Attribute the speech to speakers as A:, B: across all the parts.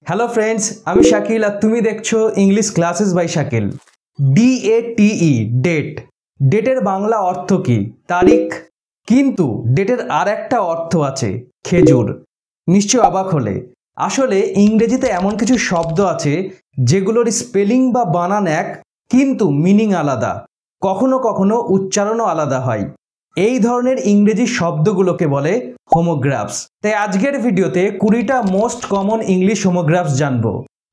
A: Hello friends, আমি শাকিল আর তুমি দেখছো English classes by Shakil. DATE date. ডেটের বাংলা অর্থ কি? তারিখ। কিন্তু ডেটের আর একটা অর্থ আছে, খেজুর। নিশ্চয় অবাক হলে। আসলে ইংরেজিতে এমন কিছু শব্দ আছে যেগুলোর স্পেলিং বা বানান এক, কিন্তু মিনিং আলাদা। কখনো কখনো উচ্চারণও আলাদা হয়। এই ধরনের ইংরেজি শব্দগুলোকে বলে হোমোগ্রাফস। তাই আজকের ভিডিওতে 20টা মোস্ট কমন ইংলিশ হোমোগ্রাফস জানবো।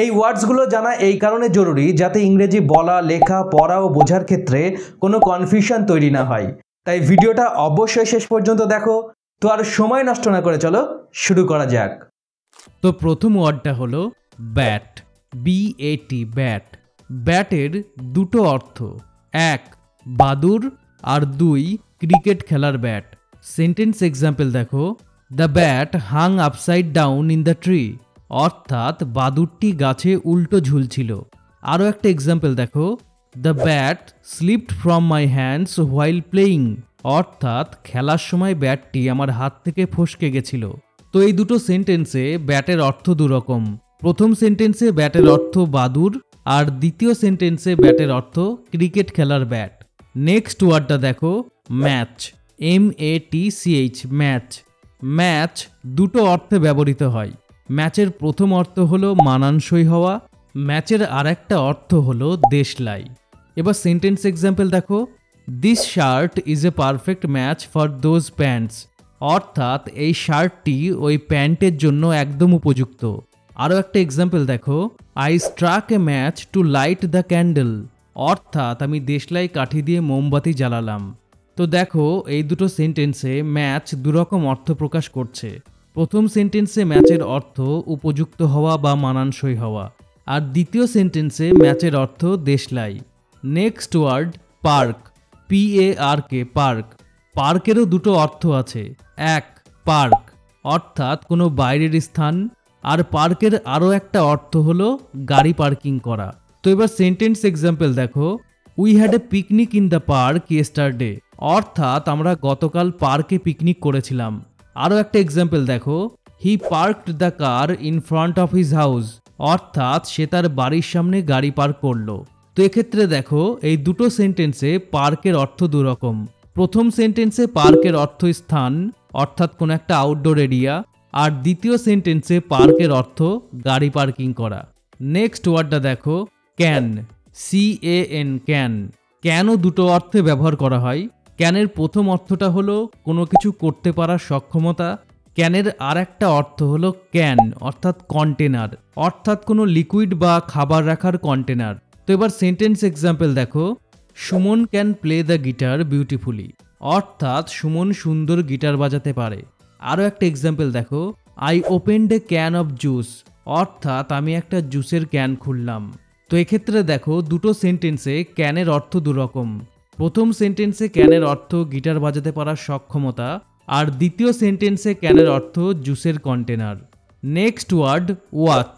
A: এই ওয়ার্ডসগুলো জানা এই কারণে জরুরি যাতে ইংরেজি বলা, লেখা, পড়া ও বোঝার ক্ষেত্রে কোনো কনফিউশন তৈরি না হয়। তাই ভিডিওটা অবশ্যই শেষ পর্যন্ত দেখো। তো আর সময় নষ্ট না করে চলো শুরু করা যাক।
B: তো প্রথম ওয়ার্ডটা হলো ব্যাট, BAT, ব্যাট। ব্যাটের দুটো অর্থ, এক বাদুর আর দুই ক্রিকেট খেলার ব্যাট। সেন্টেন্স এক্সাম্পল দেখো, the bat hung upside down in the tree, অর্থাৎ বাদুরটি গাছে উল্টো ঝুলছিল। আরও একটা এক্সাম্পল দেখো, the bat slipped from my hands while playing, অর্থাৎ খেলার সময় ব্যাটটি আমার হাত থেকে ফসকে গেছিল। তো এই দুটো সেন্টেন্সে ব্যাটের অর্থ দুরকম। প্রথম সেন্টেন্সে ব্যাটের অর্থ বাদুর আর দ্বিতীয় সেন্টেন্সে ব্যাটের অর্থ ক্রিকেট খেলার ব্যাট। নেক্সট ওয়ার্ডটা দেখো, ম্যাচ, MATCH, ম্যাচ। ম্যাচ দুটো অর্থে ব্যবহৃত হয়। ম্যাচের প্রথম অর্থ হলো মানানসই হওয়া, ম্যাচের আর একটা অর্থ হলো দেশলাই। এবার সেন্টেন্স এক্সাম্পল দেখো, this shirt is a perfect match for those pants, অর্থাৎ এই শার্টটি ওই প্যান্টের জন্য একদম উপযুক্ত। আরও একটা এক্সাম্পল দেখো, I struck a match to light the candle, অর্থাৎ আমি দেশলাই কাঠি দিয়ে মোমবাতি জ্বালালাম। তো দেখো এই দুটো সেন্টেন্সে ম্যাচ দুরকম অর্থ প্রকাশ করছে। প্রথম সেন্টেন্সে ম্যাচের অর্থ উপযুক্ত হওয়া বা মানানসই হওয়া, আর দ্বিতীয় সেন্টেন্সে ম্যাচের অর্থ দেশলাই। Next word park, PARK, park. পার্কেরও দুটো অর্থ আছে, এক পার্ক অর্থাৎ কোনো বাইরের স্থান, আর পার্কের আরও একটা অর্থ হলো গাড়ি পার্কিং করা। তো এবার সেন্টেন্স এক্সাম্পল দেখো, we had a picnic in the park yesterday, অর্থাৎ আমরা গতকাল পার্কে পিকনিক করেছিলাম। আরও একটা এক্সাম্পল দেখো, he parked the car in front of his house, অর্থাৎ সে তার বাড়ির সামনে গাড়ি পার্ক করলো। তো এক্ষেত্রে দেখো এই দুটো সেন্টেন্সে পার্কের অর্থ দুরকম। প্রথম সেন্টেন্সে পার্কের অর্থ স্থান, অর্থাৎ কোনো একটা আউটডোর এরিয়া, আর দ্বিতীয় সেন্টেন্সে পার্কের অর্থ গাড়ি পার্কিং করা। নেক্সট ওয়ার্ডটা দেখো, ক্যান, CAN, ক্যান। ক্যানও দুটো অর্থে ব্যবহার করা হয়। ক্যানের প্রথম অর্থটা হলো কোনো কিছু করতে পারার সক্ষমতা। ক্যানের আর একটা অর্থ হলো ক্যান অর্থাৎ কন্টেনার, অর্থাৎ কোনো লিকুইড বা খাবার রাখার কন্টেনার। তো এবার সেন্টেন্স এক্সাম্পল দেখো, Suman can play the guitar beautifully, অর্থাৎ সুমন সুন্দর গিটার বাজাতে পারে। আরও একটা এক্সাম্পল দেখো, I opened A can of juice, অর্থাৎ আমি একটা জুসের ক্যান খুললাম। তো এক্ষেত্রে দেখো দুটো সেন্টেন্সে ক্যানের অর্থ দুরকম। প্রথম সেন্টেন্সে ক্যানের অর্থ গিটার বাজাতে পারার সক্ষমতা, আর দ্বিতীয় সেন্টেন্সে ক্যানের অর্থ জুসের container. Next word watch,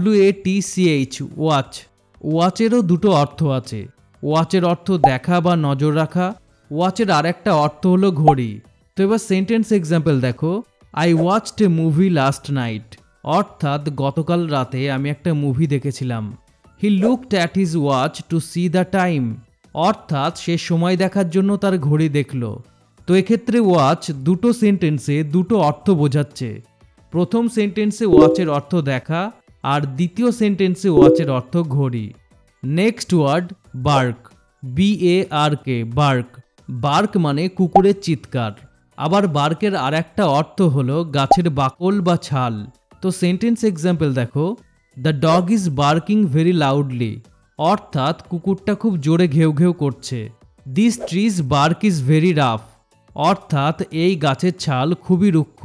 B: WATCH, watch. ওয়াচেরও দুটো অর্থ আছে। ওয়াচের অর্থ দেখা বা নজর রাখা, ওয়াচের আর একটা অর্থ হলো ঘড়ি। তো এবার সেন্টেন্স এক্সাম্পল দেখো, I watched a movie last night, অর্থাৎ গতকাল রাতে আমি একটা মুভি দেখেছিলাম। He looked at his watch to see the time, অর্থাৎ সে সময় দেখার জন্য তার ঘড়ি দেখল। তো এক্ষেত্রে ওয়াচ দুটো সেন্টেন্সে দুটো অর্থ বোঝাচ্ছে। প্রথম সেন্টেন্সে ওয়াচের অর্থ দেখা, আর দ্বিতীয় সেন্টেন্সে ওয়াচের অর্থ ঘড়ি। Next word bark, BARK, bark. Bark মানে কুকুরের চিৎকার। আবার বার্কের আর একটা অর্থ হলো গাছের বাকল বা ছাল। তো সেন্টেন্স এক্সাম্পল দেখো, the dog is barking very loudly, অর্থাৎ কুকুরটা খুব জোরে ঘেউ ঘেউ করছে। This tree's bark is very rough, অর্থাৎ এই গাছের ছাল খুবই রুক্ষ।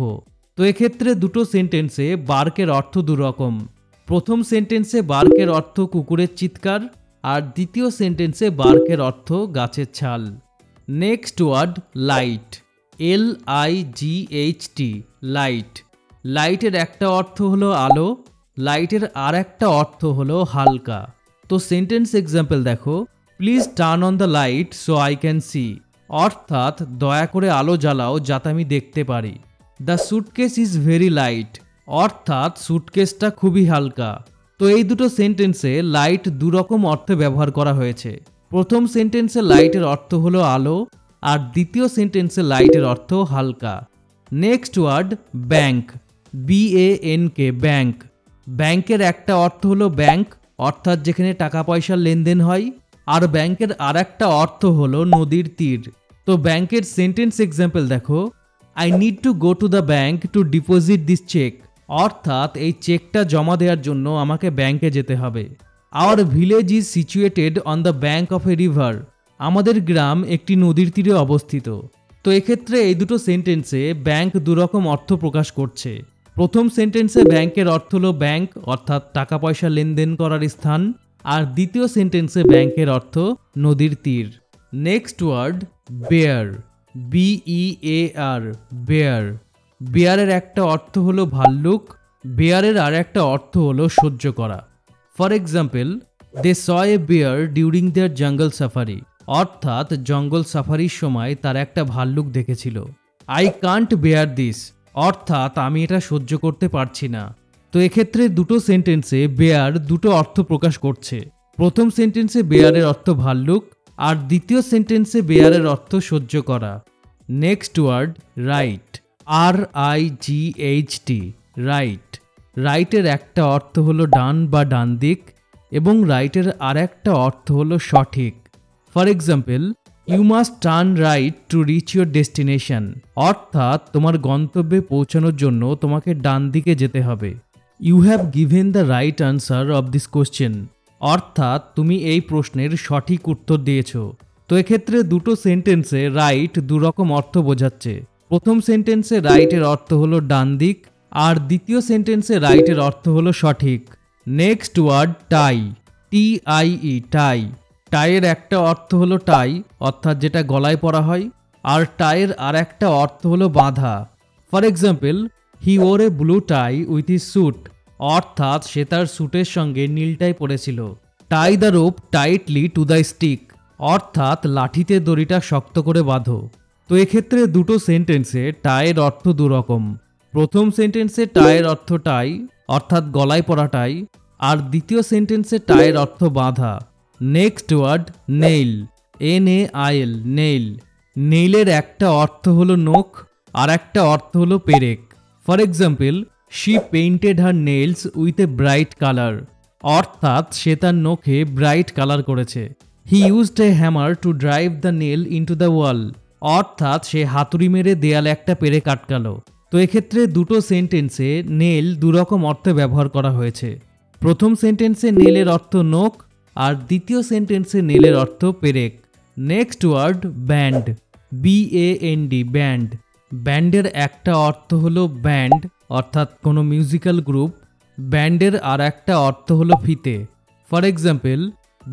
B: তো এক্ষেত্রে দুটো সেন্টেন্সে বার্কের অর্থ দুরকম। প্রথম সেন্টেন্সে বার্কের অর্থ কুকুরের চিৎকার, আর দ্বিতীয় সেন্টেন্সে বার্কের অর্থ গাছের ছাল। Next word light, LIGHT, light. লাইটের একটা অর্থ হলো আলো, লাইটের আর একটা অর্থ হলো হালকা। তো সেন্টেন্স এক্সাম্পল দেখো, please turn on the light so I can see, অর্থাৎ দয়া করে আলো জ্বালাও যাতে আমি দেখতে পারি। The suitcase is very light, অর্থাৎ সুটকেসটা খুবই হালকা। তো এই দুটো সেন্টেন্সে লাইট দুরকম অর্থে ব্যবহার করা হয়েছে। প্রথম সেন্টেন্সে লাইটের অর্থ হলো আলো, আর দ্বিতীয় সেন্টেন্সে লাইটের অর্থ হালকা। Next word bank, BANK, bank. ব্যাংকের একটা অর্থ হলো ব্যাংক, অর্থাৎ যেখানে টাকা পয়সার লেনদেন হয়, আর ব্যাংকের আর একটা অর্থ হলো নদীর তীর। তো ব্যাংকের সেন্টেন্স এক্সাম্পল দেখো, I need to go to the bank to deposit this cheque, অর্থাৎ এই চেকটা জমা দেওয়ার জন্য আমাকে ব্যাংকে যেতে হবে। Our village is situated on the bank of A river, আমাদের গ্রাম একটি নদীর তীরে অবস্থিত। তো এক্ষেত্রে এই দুটো সেন্টেন্সে ব্যাংক দুরকম অর্থ প্রকাশ করছে। প্রথম সেন্টেন্সে ব্যাংকের অর্থ হলো ব্যাংক, অর্থাৎ টাকা পয়সা লেনদেন করার স্থান, আর দ্বিতীয় সেন্টেন্সে ব্যাংকের অর্থ নদীর তীর। Next word bear, BEAR, bear. বেয়ারের একটা অর্থ হলো ভাল্লুক, বেয়ারের আর একটা অর্থ হলো সহ্য করা। For example, they saw a bear during their jungle safari, অর্থাৎ জঙ্গল সাফারির সময় তার একটা ভাল্লুক দেখেছিল। আই কান্ট বেয়ার দিস, অর্থাৎ আমি এটা সহ্য করতে পারছি না। তো এক্ষেত্রে দুটো সেন্টেন্সে বেয়ার দুটো অর্থ প্রকাশ করছে। প্রথম সেন্টেন্সে বেয়ারের অর্থ ভাল্লুক, আর দ্বিতীয় সেন্টেন্সে বেয়ারের অর্থ সহ্য করা। Next word right, RIGHT, right. রাইটের একটা অর্থ হলো ডান বা ডান দিক, এবং রাইটের আর একটা অর্থ হলো সঠিক। For example, you must turn right to reach your destination, অর্থাৎ তোমার গন্তব্যে পৌঁছানোর জন্য তোমাকে ডান দিকে যেতে হবে। You have given the right answer of this question, অর্থাৎ তুমি এই প্রশ্নের সঠিক উত্তর দিয়েছ। তো এক্ষেত্রে দুটো সেন্টেন্সে রাইট দুরকম অর্থ বোঝাচ্ছে। প্রথম সেন্টেন্সে রাইটের অর্থ হলো ডান দিক, আর দ্বিতীয় সেন্টেন্সে রাইটের অর্থ হলো সঠিক। নেক্সট ওয়ার্ড টাই, TIE, টাই। টাইয়ের একটা অর্থ হলো টাই, অর্থাৎ যেটা গলায় পরা হয়, আর টাইয়ের আর একটা অর্থ হলো বাঁধা। For example, he wore a blue tie with his suit, অর্থাৎ সে তার স্যুটের সঙ্গে নীল টাই পরেছিল। Tie the rope tightly to the stick, অর্থাৎ লাঠিতে দড়িটা শক্ত করে বাঁধো। তো এক্ষেত্রে দুটো সেন্টেন্সে টাইয়ের অর্থ দুরকম। প্রথম সেন্টেন্সে টাইয়ের অর্থ টাই, অর্থাৎ গলায় পরা টাই, আর দ্বিতীয় সেন্টেন্সে টাইয়ের অর্থ বাঁধা। Next word nail, NAIL, nail. নেইলের একটা অর্থ হলো নখ, আর একটা অর্থ হলো পেরেক। For example, she painted her nails with a bright colour, অর্থাৎ সে তার নখে ব্রাইট কালার করেছে। He used a hammer to drive the nail into the wall, অর্থাৎ সে হাতুড়ি মেরে দেয়ালে একটা পেরেক আটকালো। তো এক্ষেত্রে দুটো সেন্টেন্সে নেল দুরকম অর্থে ব্যবহার করা হয়েছে। প্রথম সেন্টেন্সে নেলের অর্থ নখ, আর দ্বিতীয় সেন্টেন্সে নেলের অর্থ পেরেক। Next word band, BAND, band. ব্যান্ডের একটা অর্থ হলো ব্যান্ড, অর্থাৎ কোনো মিউজিক্যাল গ্রুপ। ব্যান্ডের আর একটা অর্থ হলো ফিতে। For example,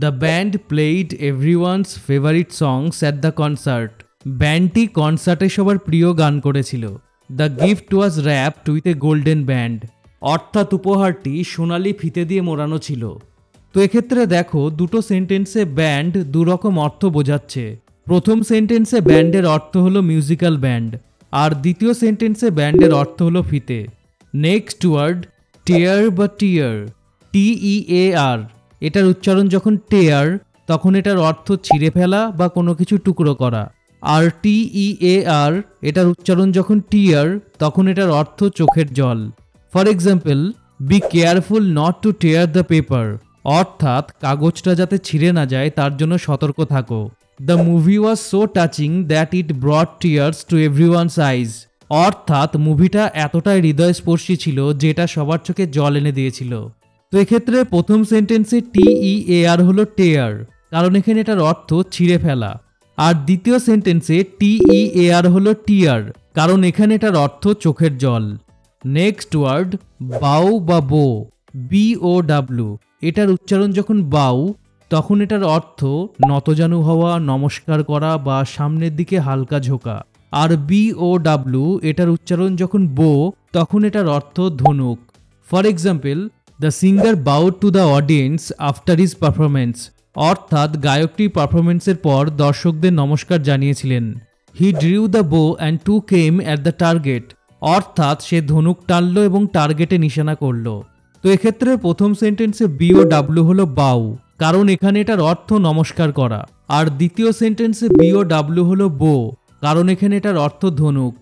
B: the band played everyone's favourite songs at the concert, ব্যান্ডটি কনসার্টে সবার প্রিয় গান করেছিল। The gift was wrapped with a golden band, অর্থাৎ উপহারটি সোনালি ফিতে দিয়ে মোড়ানো ছিল। তো এক্ষেত্রে দেখো দুটো সেন্টেন্সে ব্যান্ড দুরকম অর্থ বোঝাচ্ছে। প্রথম সেন্টেন্সে ব্যান্ডের অর্থ হলো মিউজিক্যাল ব্যান্ড, আর দ্বিতীয় সেন্টেন্সে ব্যান্ডের অর্থ হলো ফিতে। নেক্সট ওয়ার্ড টেয়ার বা টিয়ার, TEAR। এটার উচ্চারণ যখন টেয়ার, তখন এটার অর্থ ছিঁড়ে ফেলা বা কোনো কিছু টুকরো করা। আর TEAR, এটার উচ্চারণ যখন টিয়ার, তখন এটার অর্থ চোখের জল। For example, be careful not to tear the paper, অর্থাৎ কাগজটা যাতে ছিঁড়ে না যায় তার জন্য সতর্ক থাকো। The movie was so touching that it brought tears to everyone's eyes, অর্থাৎ মুভিটা এতটাই হৃদয়স্পর্শী ছিল যেটা সবার চোখে জল এনে দিয়েছিল। তো এক্ষেত্রে প্রথম সেন্টেন্সে TEAR হলো টেয়ার, কারণ এখানে এটার অর্থ ছিঁড়ে ফেলা। আর দ্বিতীয় সেন্টেন্সে TEAR হলো টিয়ার, কারণ এখানে এটার অর্থ চোখের জল। নেক্সট ওয়ার্ড বাউ বা বো, BOW। এটার উচ্চারণ যখন বাউ, তখন এটার অর্থ নতজানু হওয়া, নমস্কার করা বা সামনের দিকে হালকা ঝোঁকা। আর BOW, এটার উচ্চারণ যখন বো, তখন এটার অর্থ ধনুক। For example, the singer bowed to the audience after his performance, অর্থাৎ গায়কটি পারফরমেন্সের পর দর্শকদের নমস্কার জানিয়েছিলেন। He drew the bow and took aim at the target, অর্থাৎ সে ধনুক টানলো এবং টার্গেটে নিশানা করলো। তো এক্ষেত্রে প্রথম সেন্টেন্সে BOW হলো বাউ, কারণ এখানে এটার অর্থ নমস্কার করা। আর দ্বিতীয় সেন্টেন্সে BOW হলো বো, কারণ এখানে এটার অর্থ ধনুক।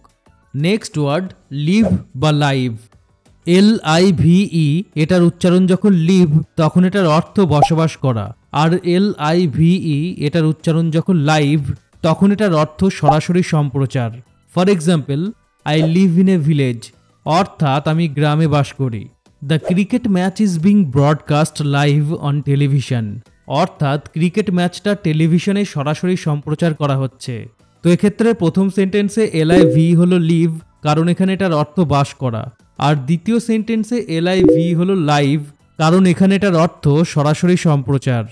B: নেক্সট ওয়ার্ড লিভ বা লাইভ। LIVE এটার উচ্চারণ যখন লিভ তখন এটার অর্থ বসবাস করা, আর LIVE এটার উচ্চারণ যখন লাইভ তখন এটার অর্থ সরাসরি সম্প্রচার। For example, I live in a village, অর্থাৎ আমি গ্রামে বাস করি। The cricket match is being broadcast live on television, অর্থাৎ ক্রিকেট ম্যাচটা টেলিভিশনে সরাসরি সম্প্রচার করা হচ্ছে। তো এক্ষেত্রে প্রথম সেন্টেন্সে LIV হলো লিভ, কারণ এখানে এটার অর্থ বাস করা। আর দ্বিতীয় সেন্টেন্সে LIV হলো লাইভ, কারণ এখানে এটার অর্থ সরাসরি সম্প্রচার।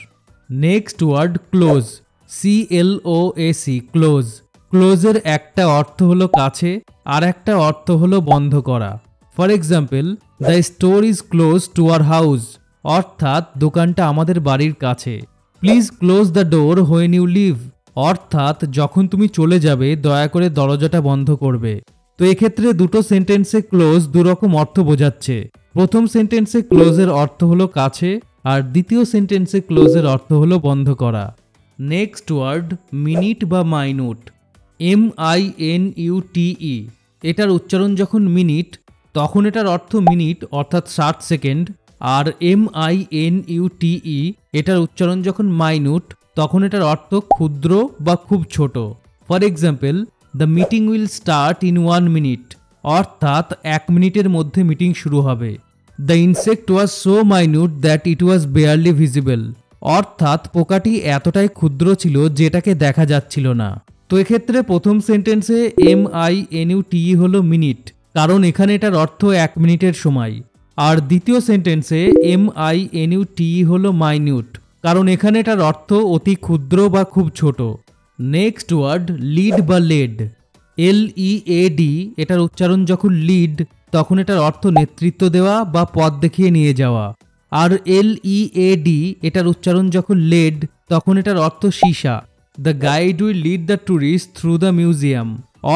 B: Next word close, CLOAC, close. ক্লোজের একটা অর্থ হলো কাছে, আর একটা অর্থ হলো বন্ধ করা। For example, the store is close to our house, অর্থাৎ দোকানটা আমাদের বাড়ির কাছে। Please close the door when you leave, অর্থাৎ যখন তুমি চলে যাবে দয়া করে দরজাটা বন্ধ করবে। তো এক্ষেত্রে দুটো সেন্টেন্সে ক্লোজ দুরকম অর্থ বোঝাচ্ছে। প্রথম সেন্টেন্সে ক্লোজের অর্থ হলো কাছে, আর দ্বিতীয় সেন্টেন্সে ক্লোজের অর্থ হলো বন্ধ করা। নেক্সট ওয়ার্ড মিনিট বা মাইনুট, MINUTE। এটার উচ্চারণ যখন মিনিট তখন এটার অর্থ মিনিট অর্থাৎ 60 সেকেন্ড, আর MINUTE এটার উচ্চারণ যখন মাইনুট তখন এটার অর্থ ক্ষুদ্র বা খুব ছোট। For example, the meeting will start in 1 minute, অর্থাৎ 1 মিনিটের মধ্যে মিটিং শুরু হবে। The insect was so minute that it was barely visible, অর্থাৎ পোকাটি এতটাই ক্ষুদ্র ছিল যেটাকে দেখা যাচ্ছিল না। তো এক্ষেত্রে প্রথম সেন্টেন্সে MINUTE হলো মিনিট, কারণ এখানে এটার অর্থ 1 মিনিটের সময়। আর দ্বিতীয় সেন্টেন্সে MINUTE হলো মাইনিউট, কারণ এখানে এটার অর্থ অতি ক্ষুদ্র বা খুব ছোট। নেক্সট ওয়ার্ড লিড বা লেড, LEAD এটার উচ্চারণ যখন লিড তখন এটার অর্থ নেতৃত্ব দেওয়া বা পথ দেখিয়ে নিয়ে যাওয়া। আর LEAD এটার উচ্চারণ যখন লেড তখন এটার অর্থ সীসা। The guide will lead the tourist through the museum,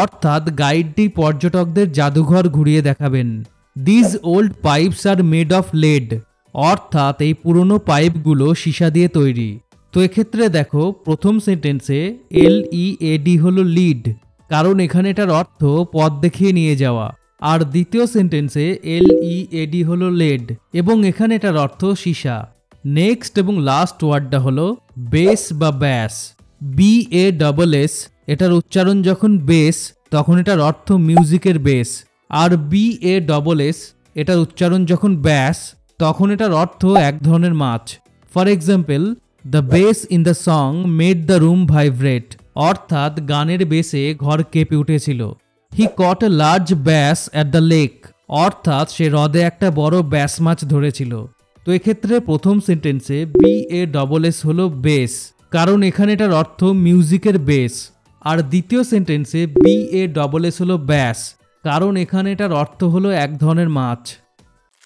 B: অর্থাৎ গাইডটি পর্যটকদের জাদুঘর ঘুরিয়ে দেখাবেন। These old pipes are made of lead, অর্থাৎ এই পুরনো পাইপগুলো সীসা দিয়ে তৈরি। তো এক্ষেত্রে দেখো প্রথম সেন্টেন্সে LEAD হলো লিড, কারণ এখানে এটার অর্থ পথ দেখিয়ে নিয়ে যাওয়া। আর দ্বিতীয় সেন্টেন্সে LEAD হলো লেড, এবং এখানে এটার অর্থ সীসা। নেক্সট এবং লাস্ট ওয়ার্ডটা হলো বেস বা ব্যাস, BASS এটার উচ্চারণ যখন বেস তখন এটার অর্থ মিউজিকের বেস। আর BASS এটার উচ্চারণ যখন ব্যাস তখন এটার অর্থ এক ধরনের মাছ। For example, the bass in the song made the room vibrate, অর্থাৎ গানের বেসে ঘর কেঁপে উঠেছিল। He caught a large bass at the lake, অর্থাৎ সে হ্রদে একটা বড় ব্যাস মাছ ধরেছিল। তো এক্ষেত্রে প্রথম সেন্টেন্সে BASS হলো বেস, কারণ এখানে এটার অর্থ মিউজিকের বেস। আর দ্বিতীয় সেন্টেন্সে BASS হলো ব্যাস, কারণ এখানে এটার অর্থ হলো এক ধরনের মাছ।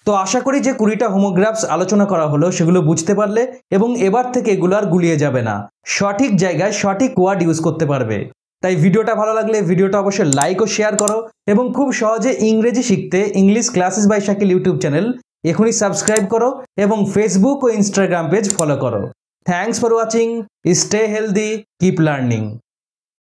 A: তো আশা করি যে 20টা হোমোগ্রাফস আলোচনা করা হলো সেগুলো বুঝতে পারলে এবং এবার থেকে এগুলো আর গুলিয়ে যাবে না, সঠিক জায়গায় সঠিক ওয়ার্ড ইউজ করতে পারবে। তাই ভিডিওটা ভালো লাগলে ভিডিওটা অবশ্যই লাইক ও শেয়ার করো, এবং খুব সহজে ইংরেজি শিখতে English classes by Shakil YouTube channel এখনই সাবস্ক্রাইব করো এবং ফেসবুক ও ইনস্টাগ্রাম পেজ ফলো করো। Thanks for watching, stay healthy, keep learning.